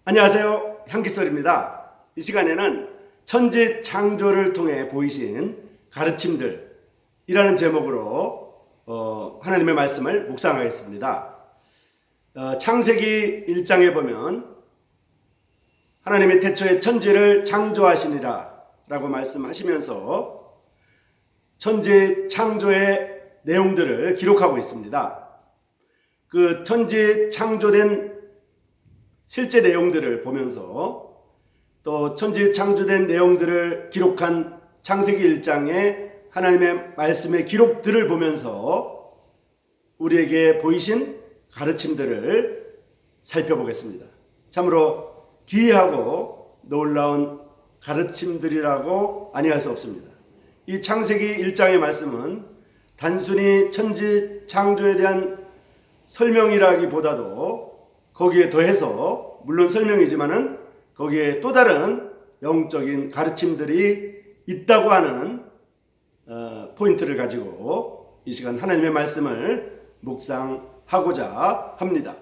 안녕하세요. 향기설입니다. 이 시간에는 천지 창조를 통해 보이신 가르침들이라는 제목으로 하나님의 말씀을 묵상하겠습니다. 창세기 1장에 보면 하나님이 태초에 천지를 창조하시니라 라고 말씀하시면서 천지 창조의 내용들을 기록하고 있습니다. 그 천지 창조된 실제 내용들을 보면서 또 천지 창조된 내용들을 기록한 창세기 1장의 하나님의 말씀의 기록들을 보면서 우리에게 보이신 가르침들을 살펴보겠습니다. 참으로 기이하고 놀라운 가르침들이라고 아니할 수 없습니다. 이 창세기 1장의 말씀은 단순히 천지 창조에 대한 설명이라기보다도 거기에 더해서 물론 설명이지만은 거기에 또 다른 영적인 가르침들이 있다고 하는 포인트를 가지고 이 시간 하나님의 말씀을 묵상하고자 합니다.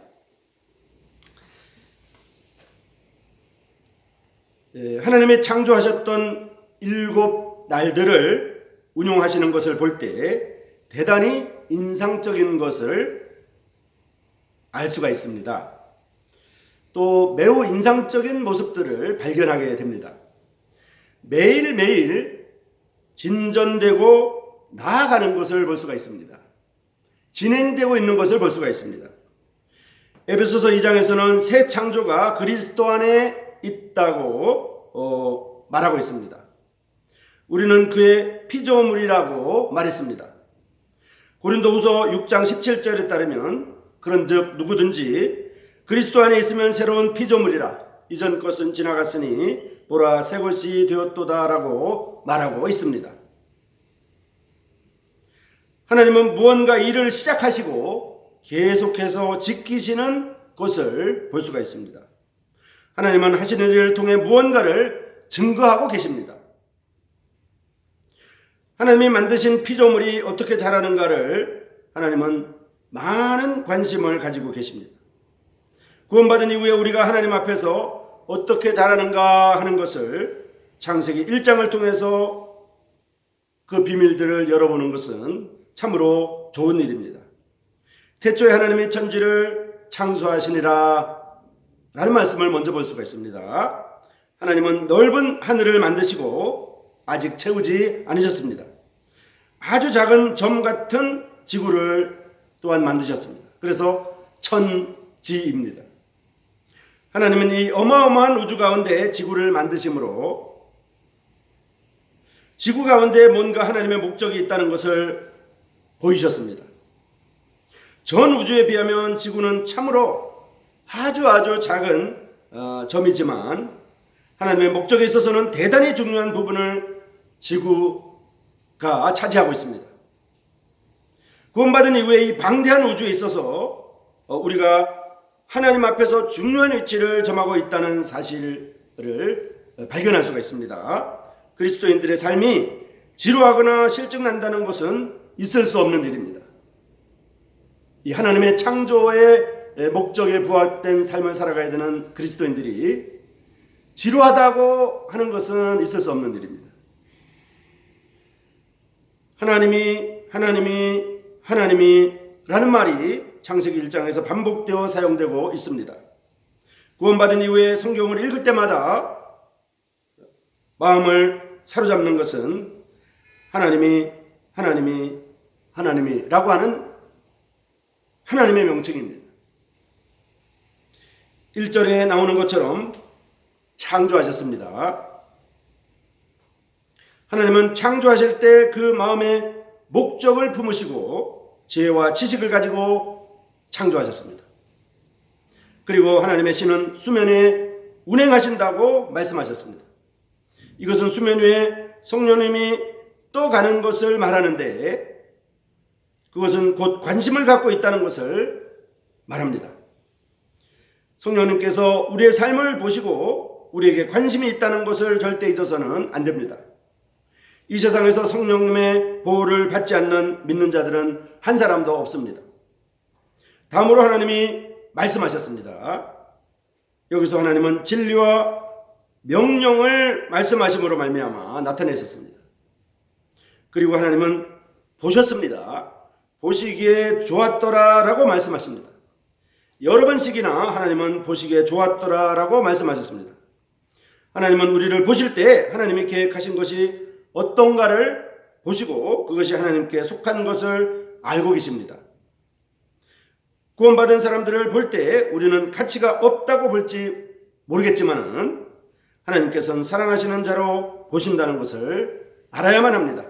하나님이 창조하셨던 7날들을 운용하시는 것을 볼 때 대단히 인상적인 것을 알 수가 있습니다. 또 매우 인상적인 모습들을 발견하게 됩니다. 매일매일 진전되고 나아가는 것을 볼 수가 있습니다. 진행되고 있는 것을 볼 수가 있습니다. 에베소서 2장에서는 새 창조가 그리스도 안에 있다고 말하고 있습니다. 우리는 그의 피조물이라고 말했습니다. 고린도후서 6장 17절에 따르면 그런즉 누구든지 그리스도 안에 있으면 새로운 피조물이라 이전 것은 지나갔으니 보라 새 것이 되었도다라고 말하고 있습니다. 하나님은 무언가 일을 시작하시고 계속해서 지키시는 것을 볼 수가 있습니다. 하나님은 하시는 일을 통해 무언가를 증거하고 계십니다. 하나님이 만드신 피조물이 어떻게 자라는가를 하나님은 많은 관심을 가지고 계십니다. 구원받은 이후에 우리가 하나님 앞에서 어떻게 자라는가 하는 것을 창세기 1장을 통해서 그 비밀들을 열어보는 것은 참으로 좋은 일입니다. 태초에 하나님이 천지를 창조하시니라 라는 말씀을 먼저 볼 수가 있습니다. 하나님은 넓은 하늘을 만드시고 아직 채우지 않으셨습니다. 아주 작은 점 같은 지구를 또한 만드셨습니다. 그래서 천지입니다. 하나님은 이 어마어마한 우주 가운데 지구를 만드심으로 지구 가운데 뭔가 하나님의 목적이 있다는 것을 보이셨습니다. 전 우주에 비하면 지구는 참으로 아주 작은 점이지만 하나님의 목적에 있어서는 대단히 중요한 부분을 지구가 차지하고 있습니다. 구원받은 이후에 이 방대한 우주에 있어서 우리가 하나님 앞에서 중요한 위치를 점하고 있다는 사실을 발견할 수가 있습니다. 그리스도인들의 삶이 지루하거나 실증난다는 것은 있을 수 없는 일입니다. 이 하나님의 창조의 목적에 부합된 삶을 살아가야 되는 그리스도인들이 지루하다고 하는 것은 있을 수 없는 일입니다. 하나님이 라는 말이 창세기 1장에서 반복되어 사용되고 있습니다. 구원받은 이후에 성경을 읽을 때마다 마음을 사로잡는 것은 하나님이라고 하는 하나님의 명칭입니다. 1절에 나오는 것처럼 창조하셨습니다. 하나님은 창조하실 때 그 마음에 목적을 품으시고 지혜와 지식을 가지고 창조하셨습니다. 그리고 하나님의 신은 수면에 운행하신다고 말씀하셨습니다. 이것은 수면 위에 성령님이 떠가는 것을 말하는데 그것은 곧 관심을 갖고 있다는 것을 말합니다. 성령님께서 우리의 삶을 보시고 우리에게 관심이 있다는 것을 절대 잊어서는 안 됩니다. 이 세상에서 성령님의 보호를 받지 않는 믿는 자들은 한 사람도 없습니다. 다음으로 하나님이 말씀하셨습니다. 여기서 하나님은 진리와 명령을 말씀하심으로 말미암아 나타내셨습니다. 그리고 하나님은 보셨습니다. 보시기에 좋았더라라고 말씀하십니다. 여러 번씩이나 하나님은 보시기에 좋았더라라고 말씀하셨습니다. 하나님은 우리를 보실 때 하나님이 계획하신 것이 어떤가를 보시고 그것이 하나님께 속한 것을 알고 계십니다. 구원받은 사람들을 볼 때 우리는 가치가 없다고 볼지 모르겠지만 하나님께서는 사랑하시는 자로 보신다는 것을 알아야만 합니다.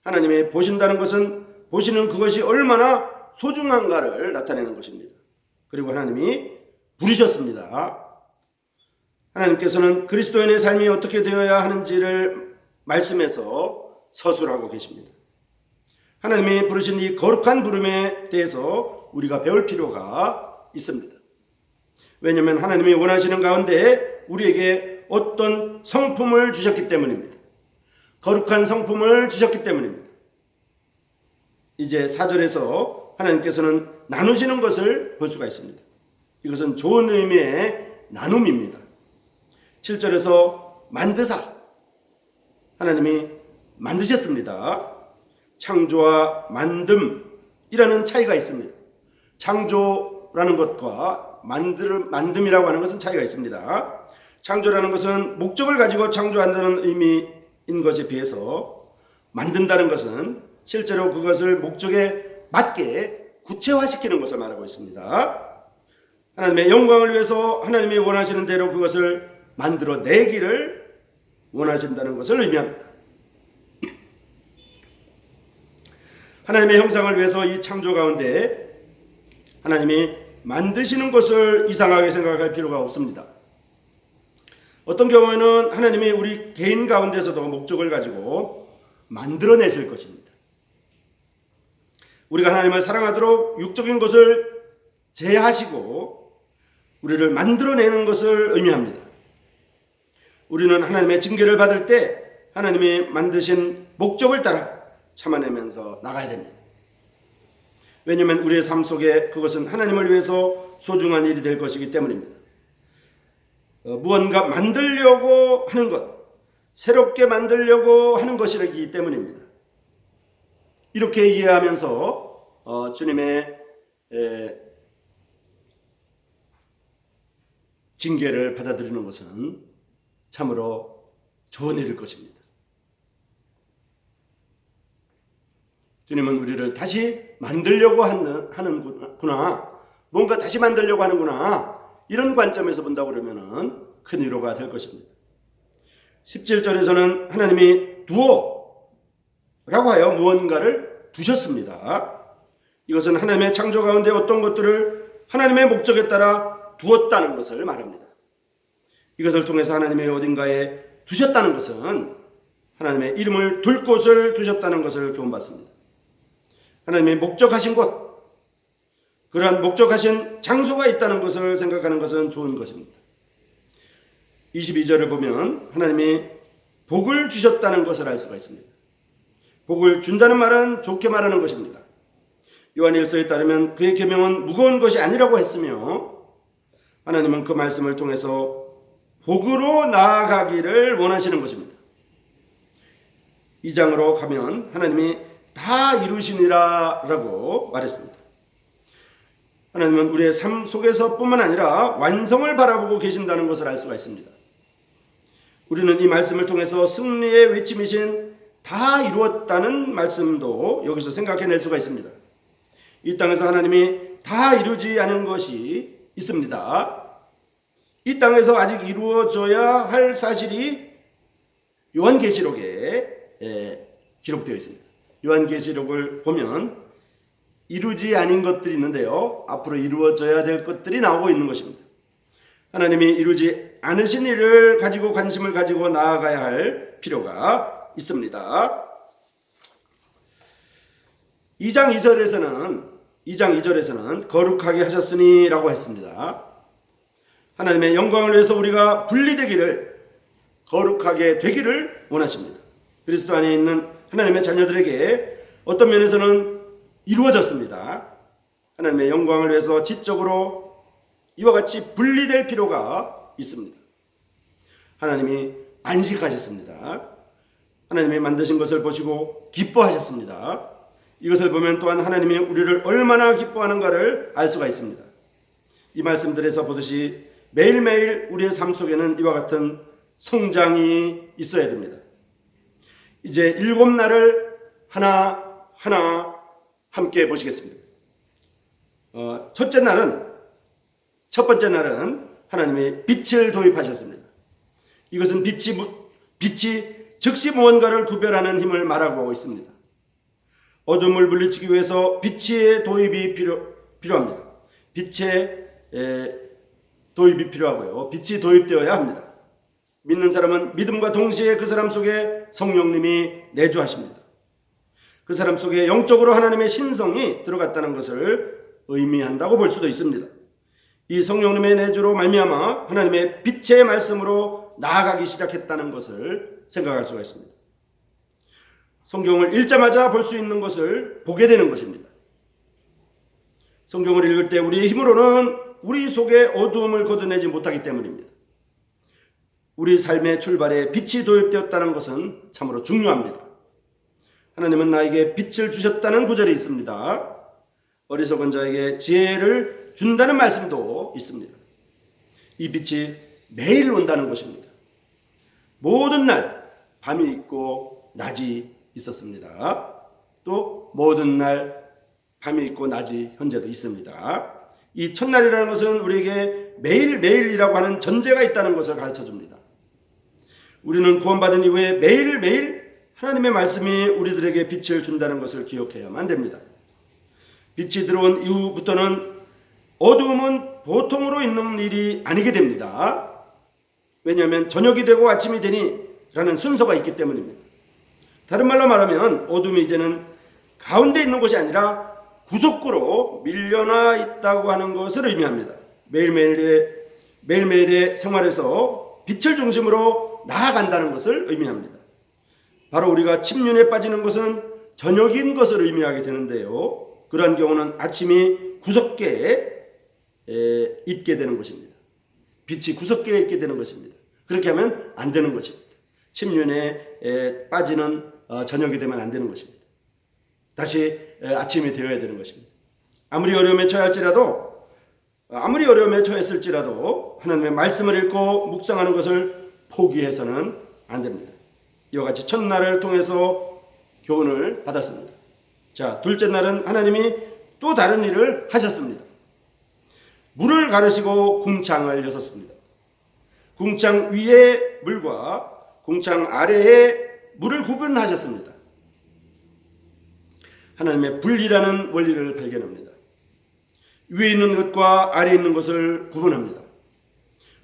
하나님이 보신다는 것은 보시는 그것이 얼마나 소중한가를 나타내는 것입니다. 그리고 하나님이 부르셨습니다. 하나님께서는 그리스도인의 삶이 어떻게 되어야 하는지를 말씀해서 서술하고 계십니다. 하나님이 부르신 이 거룩한 부름에 대해서 우리가 배울 필요가 있습니다. 왜냐하면 하나님이 원하시는 가운데 우리에게 어떤 성품을 주셨기 때문입니다. 거룩한 성품을 주셨기 때문입니다. 이제 4절에서 하나님께서는 나누시는 것을 볼 수가 있습니다. 이것은 좋은 의미의 나눔입니다. 7절에서 만드사, 하나님이 만드셨습니다. 창조와 만듦이라는 차이가 있습니다. 창조라는 것과 만듦이라고 하는 것은 차이가 있습니다. 창조라는 것은 목적을 가지고 창조한다는 의미인 것에 비해서 만든다는 것은 실제로 그것을 목적에 맞게 구체화시키는 것을 말하고 있습니다. 하나님의 영광을 위해서 하나님이 원하시는 대로 그것을 만들어내기를 원하신다는 것을 의미합니다. 하나님의 형상을 위해서 이 창조 가운데 하나님이 만드시는 것을 이상하게 생각할 필요가 없습니다. 어떤 경우에는 하나님이 우리 개인 가운데서도 목적을 가지고 만들어내실 것입니다. 우리가 하나님을 사랑하도록 육적인 것을 제하시고 우리를 만들어내는 것을 의미합니다. 우리는 하나님의 징계를 받을 때 하나님이 만드신 목적을 따라 참아내면서 나가야 됩니다. 왜냐하면 우리의 삶 속에 그것은 하나님을 위해서 소중한 일이 될 것이기 때문입니다. 무언가 만들려고 하는 것, 새롭게 만들려고 하는 것이기 때문입니다. 이렇게 이해하면서 주님의 징계를 받아들이는 것은 참으로 좋은 일일 것입니다. 주님은 우리를 다시 만들려고 하는구나, 뭔가 다시 만들려고 하는구나, 이런 관점에서 본다고 그러면 큰 위로가 될 것입니다. 17절에서는 하나님이 두어라고 하여 무언가를 두셨습니다. 이것은 하나님의 창조 가운데 어떤 것들을 하나님의 목적에 따라 두었다는 것을 말합니다. 이것을 통해서 하나님의 어딘가에 두셨다는 것은 하나님의 이름을 둘 곳을 두셨다는 것을 교훈받습니다. 하나님의 목적하신 곳, 그러한 목적하신 장소가 있다는 것을 생각하는 것은 좋은 것입니다. 22절을 보면 하나님이 복을 주셨다는 것을 알 수가 있습니다. 복을 준다는 말은 좋게 말하는 것입니다. 요한일서에 따르면 그의 계명은 무거운 것이 아니라고 했으며 하나님은 그 말씀을 통해서 복으로 나아가기를 원하시는 것입니다. 2장으로 가면 하나님이 다 이루시니라 라고 말했습니다. 하나님은 우리의 삶 속에서 뿐만 아니라 완성을 바라보고 계신다는 것을 알 수가 있습니다. 우리는 이 말씀을 통해서 승리의 외침이신 다 이루었다는 말씀도 여기서 생각해낼 수가 있습니다. 이 땅에서 하나님이 다 이루지 않은 것이 있습니다. 이 땅에서 아직 이루어져야 할 사실이 요한계시록에 기록되어 있습니다. 요한계시록을 보면 이루지 않은 것들이 있는데요, 앞으로 이루어져야 될 것들이 나오고 있는 것입니다. 하나님이 이루지 않으신 일을 가지고 관심을 가지고 나아가야 할 필요가 있습니다. 2장 2절에서는 거룩하게 하셨으니 라고 했습니다. 하나님의 영광을 위해서 우리가 분리되기를, 거룩하게 되기를 원하십니다. 그리스도 안에 있는 하나님의 자녀들에게 어떤 면에서는 이루어졌습니다. 하나님의 영광을 위해서 지적으로 이와 같이 분리될 필요가 있습니다. 하나님이 안식하셨습니다. 하나님이 만드신 것을 보시고 기뻐하셨습니다. 이것을 보면 또한 하나님이 우리를 얼마나 기뻐하는가를 알 수가 있습니다. 이 말씀들에서 보듯이 매일매일 우리의 삶 속에는 이와 같은 성장이 있어야 됩니다. 이제 7날을 하나하나 함께 보시겠습니다. 첫 번째 날은 하나님이 빛을 도입하셨습니다. 이것은 빛이 즉시 무언가를 구별하는 힘을 말하고 있습니다. 어둠을 물리치기 위해서 빛의 도입이 필요합니다. 빛의 도입이 필요하고요. 빛이 도입되어야 합니다. 믿는 사람은 믿음과 동시에 그 사람 속에 성령님이 내주하십니다. 그 사람 속에 영적으로 하나님의 신성이 들어갔다는 것을 의미한다고 볼 수도 있습니다. 이 성령님의 내주로 말미암아 하나님의 빛의 말씀으로 나아가기 시작했다는 것을 생각할 수가 있습니다. 성경을 읽자마자 볼 수 있는 것을 보게 되는 것입니다. 성경을 읽을 때 우리의 힘으로는 우리 속에 어두움을 걷어내지 못하기 때문입니다. 우리 삶의 출발에 빛이 도입되었다는 것은 참으로 중요합니다. 하나님은 나에게 빛을 주셨다는 구절이 있습니다. 어리석은 자에게 지혜를 준다는 말씀도 있습니다. 이 빛이 매일 온다는 것입니다. 모든 날 밤이 있고 낮이 있었습니다. 또 모든 날 밤이 있고 낮이 현재도 있습니다. 이 첫날이라는 것은 우리에게 매일매일이라고 하는 전제가 있다는 것을 가르쳐줍니다. 우리는 구원받은 이후에 매일매일 하나님의 말씀이 우리들에게 빛을 준다는 것을 기억해야만 됩니다. 빛이 들어온 이후부터는 어두움은 보통으로 있는 일이 아니게 됩니다. 왜냐하면 저녁이 되고 아침이 되니 라는 순서가 있기 때문입니다. 다른 말로 말하면 어둠이 이제는 가운데 있는 것이 아니라 구석구로 밀려나 있다고 하는 것을 의미합니다. 매일매일의 생활에서 빛을 중심으로 나아간다는 것을 의미합니다. 바로 우리가 침륜에 빠지는 것은 저녁인 것을 의미하게 되는데요. 그러한 경우는 아침이 구석계에 있게 되는 것입니다. 빛이 구석계에 있게 되는 것입니다. 그렇게 하면 안 되는 것입니다. 침륜에 빠지는 저녁이 되면 안 되는 것입니다. 다시 아침이 되어야 되는 것입니다. 아무리 어려움에 처했을지라도 하나님의 말씀을 읽고 묵상하는 것을 포기해서는 안 됩니다. 이와 같이 첫날을 통해서 교훈을 받았습니다. 자, 둘째 날은 하나님이 또 다른 일을 하셨습니다. 물을 가르시고 궁창을 여셨습니다. 궁창 위의 물과 궁창 아래의 물을 구분하셨습니다. 하나님의 분리라는 원리를 발견합니다. 위에 있는 것과 아래에 있는 것을 구분합니다.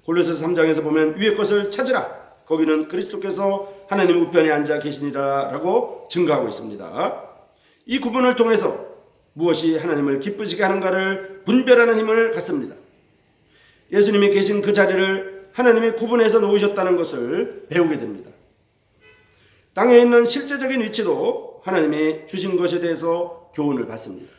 골로새서 3장에서 보면 위의 것을 찾으라. 거기는 그리스도께서 하나님 우편에 앉아 계시니라 라고 증거하고 있습니다. 이 구분을 통해서 무엇이 하나님을 기쁘시게 하는가를 분별하는 힘을 갖습니다. 예수님이 계신 그 자리를 하나님이 구분해서 놓으셨다는 것을 배우게 됩니다. 땅에 있는 실제적인 위치도 하나님이 주신 것에 대해서 교훈을 받습니다.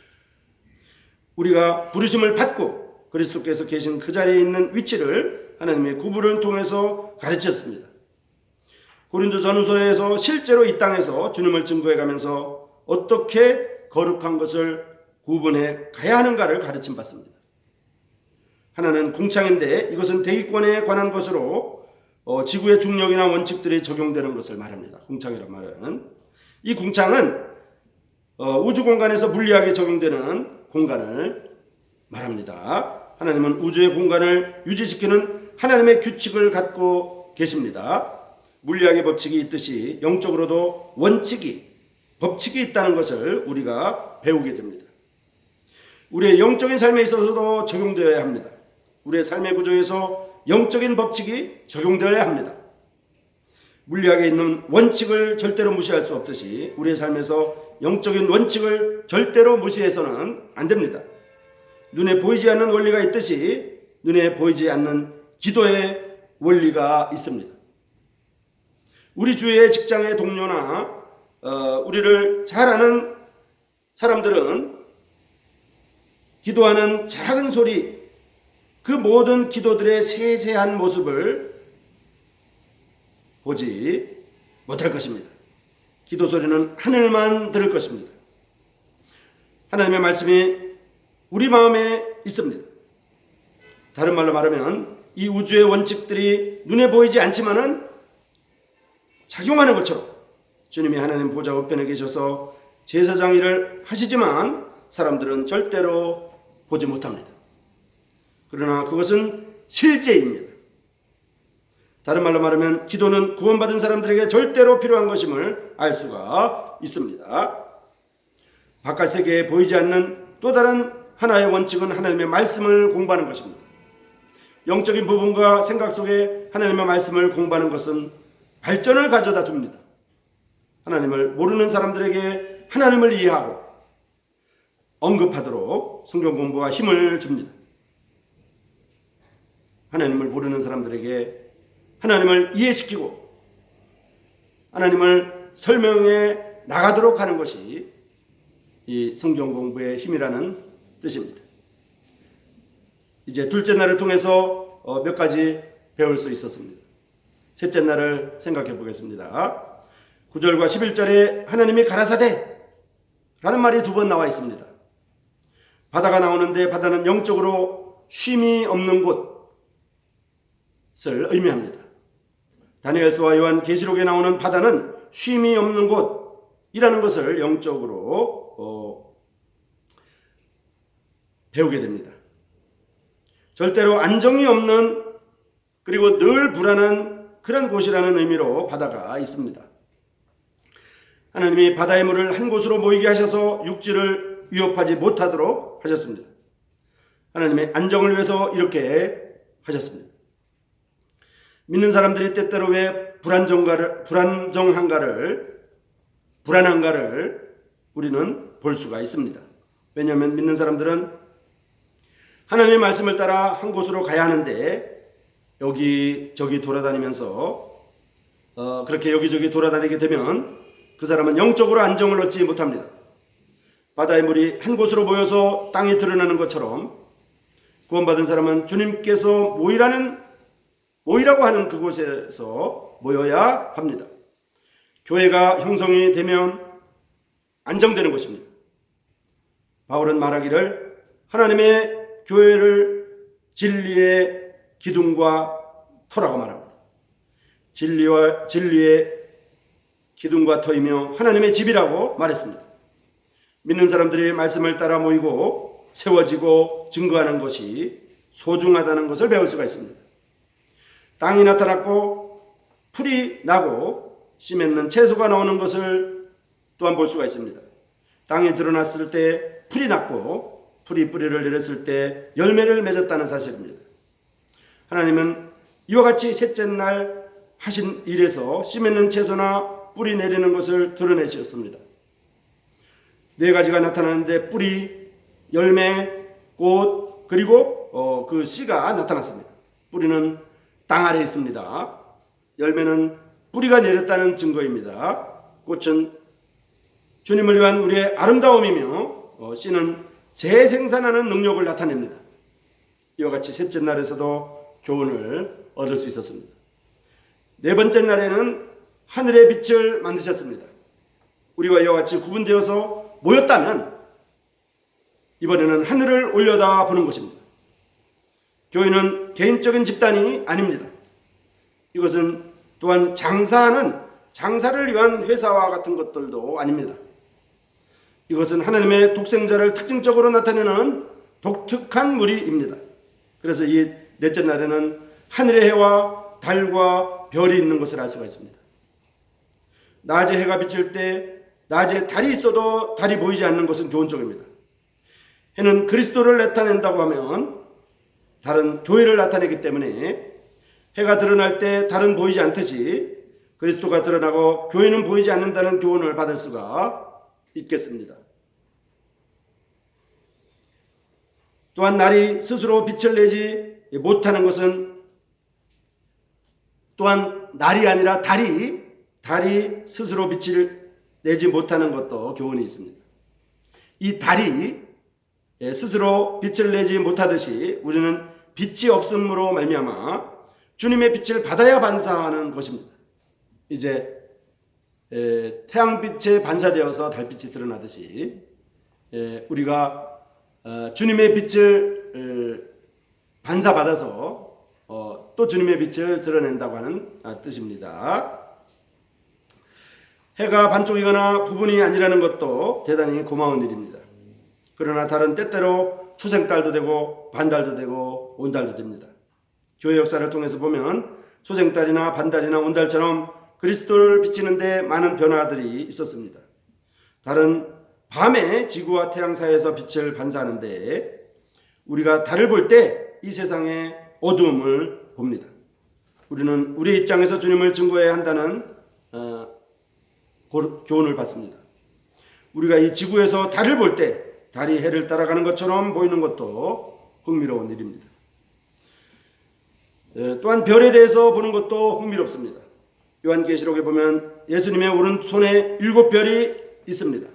우리가 부르심을 받고 그리스도께서 계신 그 자리에 있는 위치를 하나님의 구분을 통해서 가르쳤습니다. 고린도전후서에서 실제로 이 땅에서 주님을 증거해 가면서 어떻게 거룩한 것을 구분해 가야 하는가를 가르침 받습니다. 하나는 궁창인데 이것은 대기권에 관한 것으로 지구의 중력이나 원칙들이 적용되는 것을 말합니다. 궁창이란 말은 이 궁창은 우주 공간에서 물리학에 적용되는 공간을 말합니다. 하나님은 우주의 공간을 유지시키는 하나님의 규칙을 갖고 계십니다. 물리학의 법칙이 있듯이 영적으로도 법칙이 있다는 것을 우리가 배우게 됩니다. 우리의 영적인 삶에 있어서도 적용되어야 합니다. 우리의 삶의 구조에서 영적인 법칙이 적용되어야 합니다. 물리학에 있는 원칙을 절대로 무시할 수 없듯이 우리의 삶에서 영적인 원칙을 절대로 무시해서는 안 됩니다. 눈에 보이지 않는 원리가 있듯이 눈에 보이지 않는 기도의 원리가 있습니다. 우리 주위의 직장의 동료나 우리를 잘 아는 사람들은 기도하는 작은 소리 그 모든 기도들의 세세한 모습을 보지 못할 것입니다. 기도 소리는 하늘만 들을 것입니다. 하나님의 말씀이 우리 마음에 있습니다. 다른 말로 말하면 이 우주의 원칙들이 눈에 보이지 않지만은 작용하는 것처럼 주님이 하나님 보좌 우편에 계셔서 제사장 일을 하시지만 사람들은 절대로 보지 못합니다. 그러나 그것은 실제입니다. 다른 말로 말하면 기도는 구원받은 사람들에게 절대로 필요한 것임을 알 수가 있습니다. 바깥 세계에 보이지 않는 또 다른 하나의 원칙은 하나님의 말씀을 공부하는 것입니다. 영적인 부분과 생각 속에 하나님의 말씀을 공부하는 것은 발전을 가져다 줍니다. 하나님을 모르는 사람들에게 하나님을 이해하고 언급하도록 성경 공부가 힘을 줍니다. 하나님을 모르는 사람들에게 하나님을 이해시키고 하나님을 설명해 나가도록 하는 것이 이 성경 공부의 힘이라는 뜻입니다. 이제 둘째 날을 통해서 몇 가지 배울 수 있었습니다. 셋째 날을 생각해 보겠습니다. 9절과 11절에 하나님이 가라사대 라는 말이 2번 나와 있습니다. 바다가 나오는데 바다는 영적으로 쉼이 없는 곳을 의미합니다. 다니엘서와 요한 계시록에 나오는 바다는 쉼이 없는 곳이라는 것을 영적으로 배우게 됩니다. 절대로 안정이 없는 그리고 늘 불안한 그런 곳이라는 의미로 바다가 있습니다. 하나님이 바다의 물을 한 곳으로 모이게 하셔서 육지를 위협하지 못하도록 하셨습니다. 하나님의 안정을 위해서 이렇게 하셨습니다. 믿는 사람들이 때때로 왜 불안한가를 우리는 볼 수가 있습니다. 왜냐하면 믿는 사람들은 하나님의 말씀을 따라 한 곳으로 가야 하는데 여기저기 돌아다니면서 그렇게 여기저기 돌아다니게 되면 그 사람은 영적으로 안정을 얻지 못합니다. 바다의 물이 한 곳으로 모여서 땅이 드러나는 것처럼 구원받은 사람은 주님께서 모이라고 하는 그곳에서 모여야 합니다. 교회가 형성이 되면 안정되는 것입니다. 바울은 말하기를 하나님의 교회를 진리의 기둥과 터라고 말합니다. 진리의 기둥과 터이며 하나님의 집이라고 말했습니다. 믿는 사람들이 말씀을 따라 모이고 세워지고 증거하는 것이 소중하다는 것을 배울 수가 있습니다. 땅이 나타났고 풀이 나고 씨 맺는 채소가 나오는 것을 또한 볼 수가 있습니다. 땅이 드러났을 때 풀이 났고 풀이 뿌리를 내렸을 때 열매를 맺었다는 사실입니다. 하나님은 이와 같이 셋째 날 하신 일에서 씨 맺는 채소나 뿌리 내리는 것을 드러내셨습니다. 4가지가 나타나는데 뿌리, 열매, 꽃 그리고 그 씨가 나타났습니다. 뿌리는 땅 아래에 있습니다. 열매는 뿌리가 내렸다는 증거입니다. 꽃은 주님을 위한 우리의 아름다움이며 씨는 재생산하는 능력을 나타냅니다. 이와 같이 셋째 날에서도 교훈을 얻을 수 있었습니다. 4번째 날에는 하늘의 빛을 만드셨습니다. 우리가 이와 같이 구분되어서 모였다면 이번에는 하늘을 올려다 보는 것입니다. 교회는 개인적인 집단이 아닙니다. 이것은 또한 장사를 위한 회사와 같은 것들도 아닙니다. 이것은 하나님의 독생자를 특징적으로 나타내는 독특한 무리입니다. 그래서 이 넷째 날에는 하늘의 해와 달과 별이 있는 것을 알 수가 있습니다. 낮에 해가 비칠 때 낮에 달이 있어도 달이 보이지 않는 것은 교훈적입니다. 해는 그리스도를 나타낸다고 하면 달은 교회를 나타내기 때문에 해가 드러날 때 달은 보이지 않듯이 그리스도가 드러나고 교회는 보이지 않는다는 교훈을 받을 수가 있겠습니다. 또한 날이 스스로 빛을 내지 못하는 것은 또한 날이 아니라 달이 스스로 빛을 내지 못하는 것도 교훈이 있습니다. 이 달이 스스로 빛을 내지 못하듯이 우리는 빛이 없음으로 말미암아 주님의 빛을 받아야 반사하는 것입니다. 이제 태양빛에 반사되어서 달빛이 드러나듯이 우리가 주님의 빛을 반사받아서 또 주님의 빛을 드러낸다고 하는 뜻입니다. 해가 반쪽이거나 부분이 아니라는 것도 대단히 고마운 일입니다. 그러나 달은 때때로 초생달도 되고 반달도 되고 온달도 됩니다. 교회 역사를 통해서 보면 초생달이나 반달이나 온달처럼 그리스도를 비치는 데 많은 변화들이 있었습니다. 달은 밤에 지구와 태양 사이에서 빛을 반사하는데 우리가 달을 볼 때 이 세상의 어두움을 봅니다. 우리는 우리 입장에서 주님을 증거해야 한다는 교훈을 받습니다. 우리가 이 지구에서 달을 볼 때 달이 해를 따라가는 것처럼 보이는 것도 흥미로운 일입니다. 또한 별에 대해서 보는 것도 흥미롭습니다. 요한계시록에 보면 예수님의 오른손에 7별이 있습니다.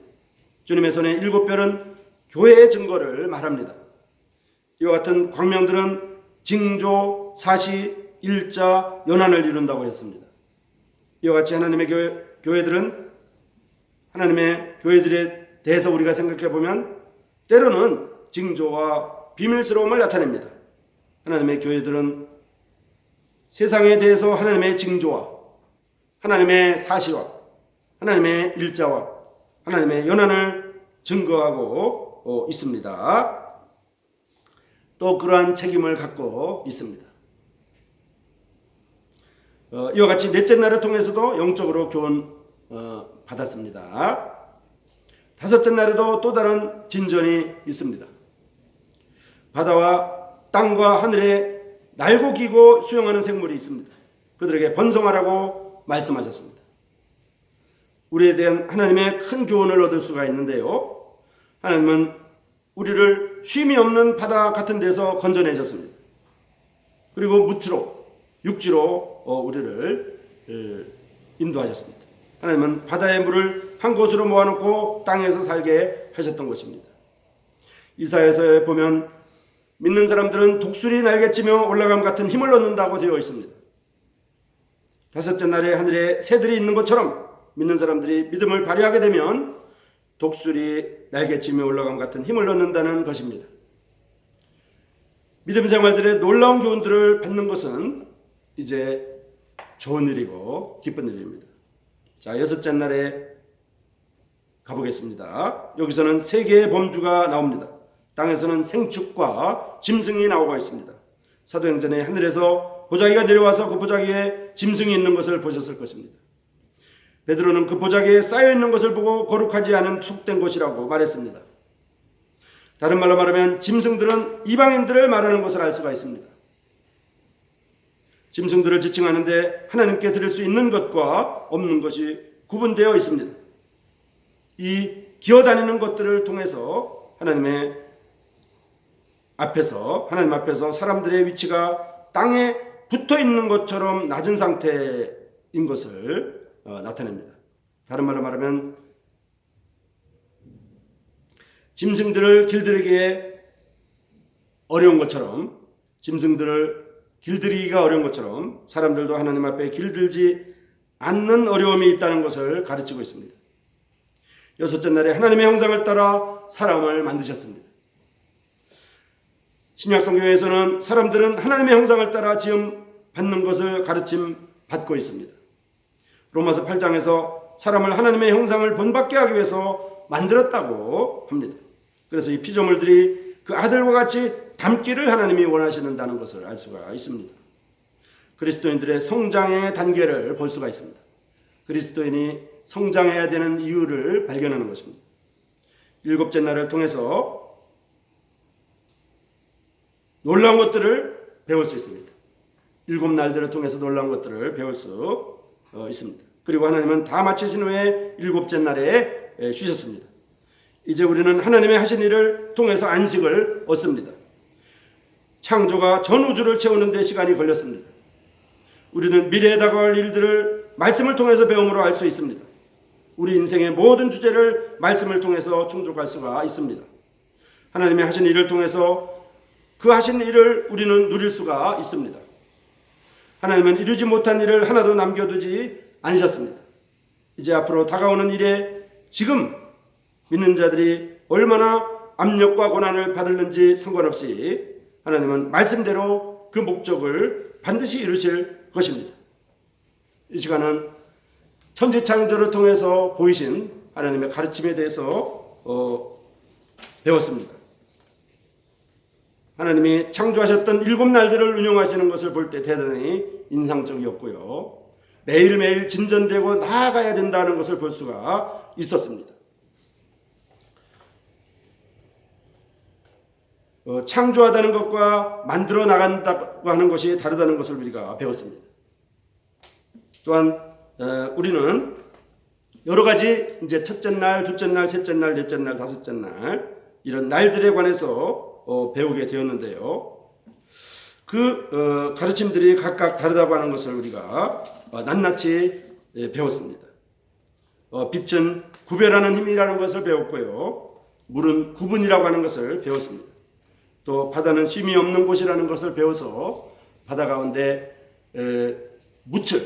주님의 손에 7별은 교회의 증거를 말합니다. 이와 같은 광명들은 징조, 사시, 일자, 연한을 이룬다고 했습니다. 이와 같이 하나님의 교회들은 하나님의 교회들에 대해서 우리가 생각해 보면 때로는 징조와 비밀스러움을 나타냅니다. 하나님의 교회들은 세상에 대해서 하나님의 징조와 하나님의 사시와 하나님의 일자와 하나님의 연한을 증거하고 있습니다. 또 그러한 책임을 갖고 있습니다. 이와 같이 넷째 날을 통해서도 영적으로 교훈 받았습니다. 다섯째 날에도 또 다른 진전이 있습니다. 바다와 땅과 하늘에 날고 기고 수영하는 생물이 있습니다. 그들에게 번성하라고 말씀하셨습니다. 우리에 대한 하나님의 큰 교훈을 얻을 수가 있는데요. 하나님은 우리를 쉼이 없는 바다 같은 데서 건져내셨습니다. 그리고 무트로 육지로 우리를 인도하셨습니다. 하나님은 바다의 물을 한 곳으로 모아놓고 땅에서 살게 하셨던 것입니다. 이사야서에 보면 믿는 사람들은 독수리 날개치며 올라감 같은 힘을 얻는다고 되어 있습니다. 다섯째 날에 하늘에 새들이 있는 것처럼 믿는 사람들이 믿음을 발휘하게 되면 독수리 날개치며 올라감 같은 힘을 얻는다는 것입니다. 믿음 생활들의 놀라운 교훈들을 받는 것은 이제 좋은 일이고 기쁜 일입니다. 자, 여섯째 날에 가보겠습니다. 여기서는 세 개의 범주가 나옵니다. 땅에서는 생축과 짐승이 나오고 있습니다. 사도행전에 하늘에서 보자기가 내려와서 그 보자기에 짐승이 있는 것을 보셨을 것입니다. 베드로는 그 보자기에 쌓여있는 것을 보고 거룩하지 않은 속된 것이라고 말했습니다. 다른 말로 말하면 짐승들은 이방인들을 말하는 것을 알 수가 있습니다. 짐승들을 지칭하는데 하나님께 드릴 수 있는 것과 없는 것이 구분되어 있습니다. 이 기어다니는 것들을 통해서 하나님 앞에서 사람들의 위치가 땅에 붙어 있는 것처럼 낮은 상태인 것을 나타냅니다. 다른 말로 말하면 짐승들을 길들이기에 어려운 것처럼 짐승들을 길들이기가 어려운 것처럼 사람들도 하나님 앞에 길들지 않는 어려움이 있다는 것을 가르치고 있습니다. 여섯째 날에 하나님의 형상을 따라 사람을 만드셨습니다. 신약 성경에서는 사람들은 하나님의 형상을 따라 지음 받는 것을 가르침 받고 있습니다. 로마서 8장에서 사람을 하나님의 형상을 본받게 하기 위해서 만들었다고 합니다. 그래서 이 피조물들이 그 아들과 같이 닮기를 하나님이 원하시는다는 것을 알 수가 있습니다. 그리스도인들의 성장의 단계를 볼 수가 있습니다. 그리스도인이 성장해야 되는 이유를 발견하는 것입니다. 일곱째 날을 통해서 놀라운 것들을 배울 수 있습니다. 일곱 날들을 통해서 놀라운 것들을 배울 수 있습니다. 그리고 하나님은 다 마치신 후에 일곱째 날에 쉬셨습니다. 이제 우리는 하나님의 하신 일을 통해서 안식을 얻습니다. 창조가 전 우주를 채우는 데 시간이 걸렸습니다. 우리는 미래에 다가올 일들을 말씀을 통해서 배움으로 알 수 있습니다. 우리 인생의 모든 주제를 말씀을 통해서 충족할 수가 있습니다. 하나님의 하신 일을 통해서 그 하신 일을 우리는 누릴 수가 있습니다. 하나님은 이루지 못한 일을 하나도 남겨두지 않으셨습니다. 이제 앞으로 다가오는 일에 지금 믿는 자들이 얼마나 압력과 고난을 받을는지 상관없이 하나님은 말씀대로 그 목적을 반드시 이루실 것입니다. 이 시간은 천지창조를 통해서 보이신 하나님의 가르침에 대해서 배웠습니다. 하나님이 창조하셨던 7날들을 운영하시는 것을 볼 때 대단히 인상적이었고요. 매일매일 진전되고 나아가야 된다는 것을 볼 수가 있었습니다. 창조하다는 것과 만들어 나간다고 하는 것이 다르다는 것을 우리가 배웠습니다. 또한 우리는 여러 가지 이제 첫째 날, 둘째 날, 셋째 날, 넷째 날, 다섯째 날 이런 날들에 관해서 배우게 되었는데요. 그 가르침들이 각각 다르다고 하는 것을 우리가 낱낱이 배웠습니다. 빛은 구별하는 힘이라는 것을 배웠고요. 물은 구분이라고 하는 것을 배웠습니다. 또 바다는 쉼이 없는 곳이라는 것을 배워서 바다 가운데 묻힐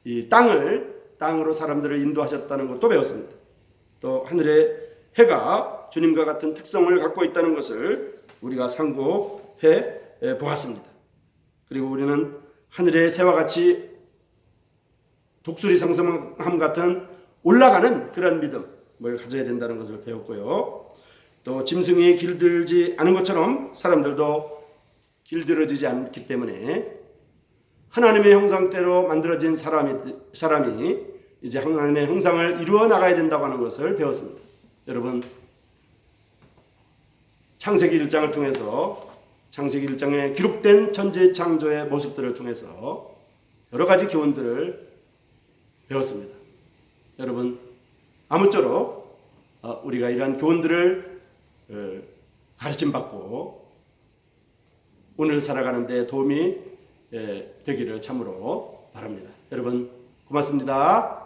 이 땅으로 사람들을 인도하셨다는 것도 배웠습니다. 또 하늘의 해가 주님과 같은 특성을 갖고 있다는 것을 우리가 상고해 보았습니다. 그리고 우리는 하늘의 새와 같이 독수리 상승함 같은 올라가는 그런 믿음을 가져야 된다는 것을 배웠고요. 또 짐승이 길들지 않은 것처럼 사람들도 길들어지지 않기 때문에 하나님의 형상대로 만들어진 사람이 이제 하나님의 형상을 이루어 나가야 된다고 하는 것을 배웠습니다. 여러분, 창세기 1장을 통해서 창세기 1장에 기록된 천지 창조의 모습들을 통해서 여러 가지 교훈들을 배웠습니다. 여러분, 아무쪼록 우리가 이러한 교훈들을 가르침받고 오늘 살아가는 데 도움이 되기를 참으로 바랍니다. 여러분, 고맙습니다.